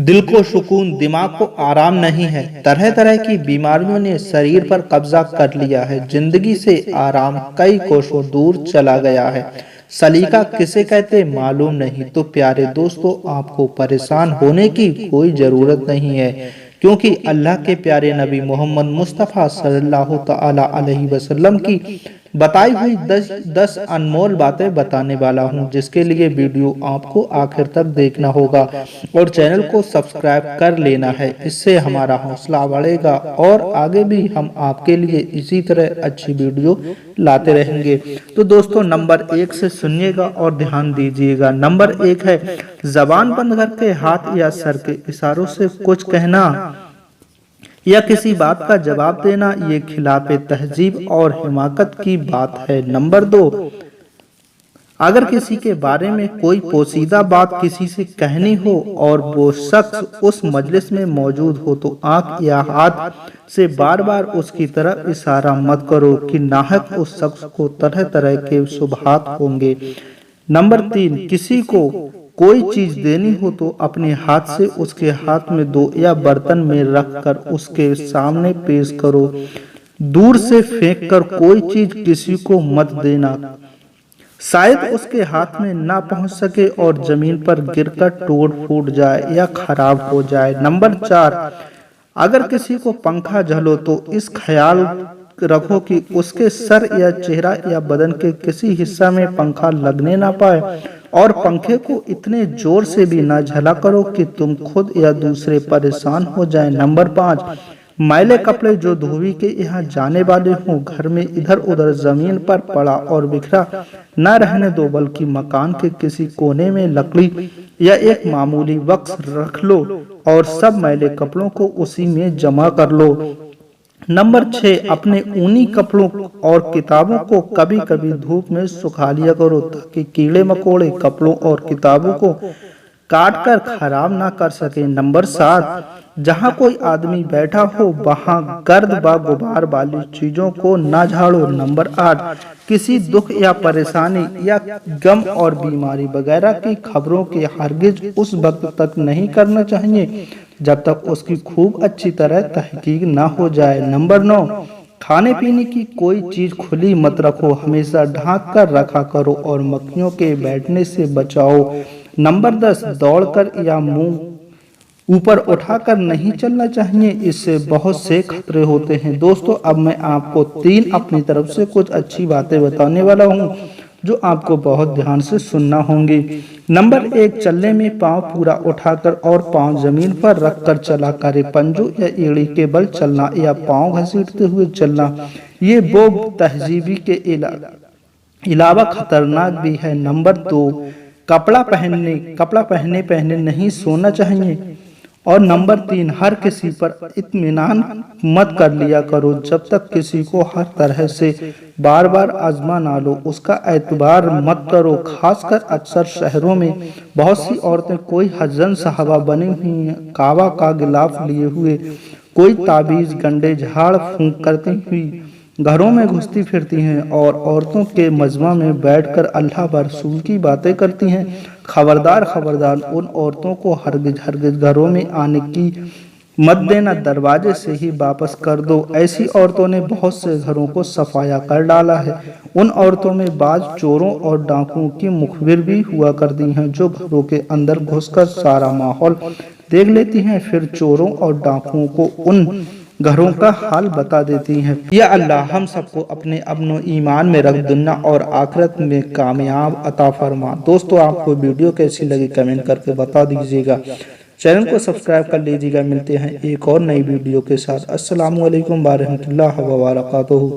दिल को सुकून, दिमाग को आराम नहीं है। तरह तरह की बीमारियों ने शरीर पर कब्जा कर लिया है। जिंदगी से आराम कई कोसों दूर चला गया है। सलीका किसे कहते मालूम नहीं। तो प्यारे दोस्तों, आपको परेशान होने की कोई जरूरत नहीं है, क्योंकि अल्लाह के प्यारे नबी मोहम्मद मुस्तफ़ा सल्लल्लाहु तआला अलैहि वसल्लम की बताई हुई 10 अनमोल बातें बताने वाला हूं, जिसके लिए वीडियो आपको आखिर तक देखना होगा और चैनल को सब्सक्राइब कर लेना है। इससे हमारा हौसला बढ़ेगा और आगे भी हम आपके लिए इसी तरह अच्छी वीडियो लाते रहेंगे। तो दोस्तों, नंबर 1 से सुनिएगा और ध्यान दीजिएगा। नंबर 1 है, जबान बंद करके हाथ या सर के इशारों से कुछ कहना या किसी बात का जवाब देना, ये खिलाफे तहजीब और हिमाकत की बात है। नंबर 2, अगर किसी के बारे में कोई पोशीदा बात किसी से कहनी हो और वो शख्स उस मजलिस में मौजूद हो, तो आंख या हाथ से बार बार उसकी तरफ इशारा मत करो कि नाहक उस शख्स को तरह तरह के शुबहात होंगे। नंबर 3, किसी को कोई चीज देनी हो तो अपने हाथ से उसके हाथ में दो या बर्तन में रखकर उसके सामने पेश करो। दूर से फेंककर कोई चीज किसी को मत देना, शायद उसके हाथ में ना पहुंच सके और जमीन पर गिरकर टूट फूट जाए या खराब हो जाए। नंबर 4, अगर किसी को पंखा झलो तो इस ख्याल रखो कि उसके सर या चेहरा या बदन के किसी हिस्सा में पंखा लगने ना पाए, और पंखे को इतने जोर से भी ना झला करो कि तुम खुद या दूसरे परेशान हो जाएं। नंबर 5, मैले कपड़े जो धोबी के यहाँ जाने वाले हों घर में इधर उधर जमीन पर पड़ा और बिखरा न रहने दो, बल्कि मकान के किसी कोने में लकड़ी या एक मामूली बक्स रख लो और सब मैले कपड़ों को उसी में जमा कर लो। नंबर 6, अपने ऊनी कपड़ों और किताबों को कभी कभी धूप में सुखा लिया करो, ताकि कीड़े मकोड़े कपड़ों और किताबों को काट कर खराब ना कर सके। नंबर 7, जहाँ कोई आदमी बैठा हो वहाँ गर्द व गुबार वाली चीजों को ना झाड़ो। नंबर 8, किसी दुख या परेशानी या गम और बीमारी वगैरह की खबरों के हरगिज उस वक्त तक नहीं करना चाहिए जब तक उसकी खूब अच्छी तरह तहकीक ना हो जाए। नंबर 9, खाने पीने की कोई चीज खुली मत रखो, हमेशा ढांक कर रखा करो और मक्खियों के बैठने से बचाओ। नंबर 10, दौड़कर या मुंह ऊपर उठाकर नहीं चलना चाहिए, इससे बहुत से खतरे होते हैं। दोस्तों, अब मैं आपको 3 अपनी तरफ से कुछ अच्छी बातें बताने वाला हूँ जो आपको बहुत ध्यान से सुनना होंगी। नंबर 1, चलने में पांव पूरा उठाकर और पांव जमीन पर रखकर चला करे। पंजों या एड़ी के बल चलना या पांव घसीटते हुए चलना, ये वो तहजीबी के अलावा खतरनाक भी है। नंबर 2, कपड़ा पहने नहीं सोना चाहिए। और नंबर 3, हर किसी पर इत्मीनान मत कर लिया करो जब तक किसी को हर तरह से बार बार आजमा ना लो, उसका एतबार मत करो। खासकर अक्सर शहरों में बहुत सी औरतें कोई हजन साहबा बनी हुई हैं, कावा का गिलाफ लिए हुए, कोई ताबीज गंडे झाड़ फूंक करती हुई घरों में घुसती फिरती हैं और औरतों के मजमा में बैठकर अल्लाह व रसूल की बातें करती हैं। खबरदार खबरदार, उन औरतों को हरगिज घरों में आने की मत देना, दरवाजे से ही वापस कर दो। ऐसी औरतों ने बहुत से घरों को सफाया कर डाला है। उन औरतों में बाज चोरों और डाकुओं की मुखबिर भी हुआ करती हैं, जो घरों के अंदर घुसकर सारा माहौल देख लेती हैं, फिर चोरों और डाकुओं को उन घरों का हाल बता देती हैं। या अल्लाह हम सबको अपने अमन ईमान में रख, दुनिया और आखिरत में कामयाब अता फरमा। दोस्तों, आपको वीडियो कैसी लगी कमेंट करके बता दीजिएगा। चैनल को सब्सक्राइब कर लीजिएगा। मिलते हैं एक और नई वीडियो के साथ। अस्सलामु अलैकुम व रहमतुल्लाहि व बरकातुहू।